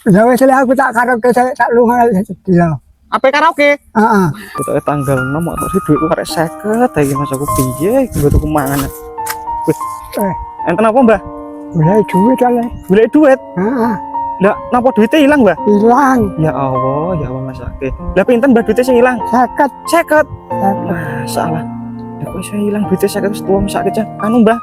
Ya wis lek aku tak karaoke tak lunga sedih lho. Apa karaoke? Heeh. Kita tanggal 6 atau sih duitku karek 50 iki Mas aku piye iki tuku mangan. Wih, enten apa, Mbah? Golek duit ale. Golek duit. Heeh. Lah, napa duitnya hilang, Mbah? Ilang Ya Allah Mas Ake. Lah pinten Mbah duitnya sing hilang? 50. 50. Masalah. Lah kok iso hilang duitnya 50 wis tuwa sak kecah. Anu, Mbah.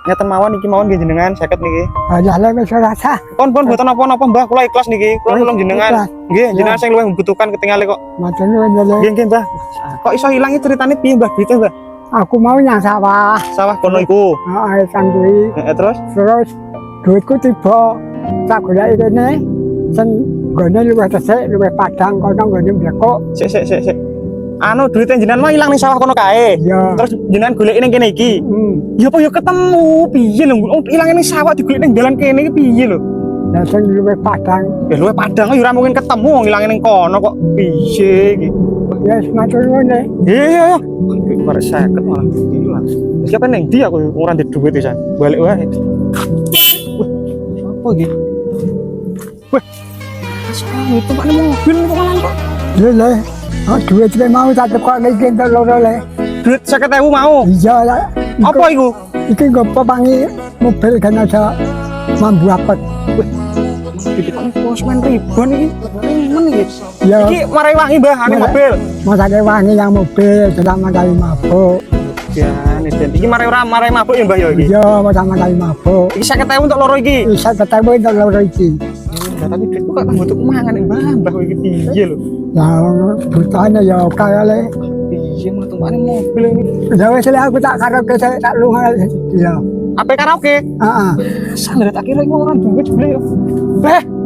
Ngeten mawon iki mawon nggih jenengan 50 niki. Alah lek wis ora sah. Pon mboten napa-napa, Mbah. Kula ikhlas niki. Kula nulung jenengan. Nggih, jenengan sing luwih membutuhkan ketinggalan kok. Matur nuwun lho. Nggih, nggih, Mbah. Kok iso hilang iki ceritane piye, Mbah? Duitnya, Mbah? Aku mau nyang sawah. Sawah kono iku. Heeh, sang kuwi. Terus Terus duitku tiba. Tak goleki kene sing gone luwih resik, luwih padang kono gone blekok. sik. Anu duitnya jenengan mah ilang ning sawah kono kae. Iya. Terus jenengan goleki ning kene iki. Ya apa ya ketemu piye lho? Ilang ning sawah digoleki ning dalan kene iki piye lho? Lah sing luwih padang. Ya luwih padang ya ora mungkin ketemu wong ilange ning kono kok. Piye iki? Ya matur nuwun le. Iya. Duit barek 50 malah hilang. Siapa ning ndi aku ora ndek duit pisan. Balik wae. Wah, apa iki? Wah. Itu pak mobil kok malah kok. Le. Oh, duit iki mau tak tekokke iki entuk loro le. Duit 50.000 mau. Iya lah. Apa iku? Iki nggo pepangi mobil kan aja mambu apet. Iki kok posmen ribuan iki. Men iki. Ya. Iki marai wangi Mbah ane mobil. Masake wangi yang mobil selama kali mabuk. Ya, iki marai ora marai mabuk ya Mbah ya iki. Iya, sama kali mabuk. Iki 50.000 untuk loro iki. Bisa ketemu entuk loro iki. Lah tapi duitku kok butuh mangan Mbah iki piye lho. Lah butane ya kaya le. Piye mah tumpane mobil ini. Ya wis lek aku tak karaoke tak lunga sedih lho. Apa karaoke? Heeh. Sandra tak kira iku orang duit jebule.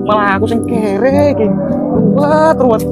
Malah aku sing kere iki. Ruwet.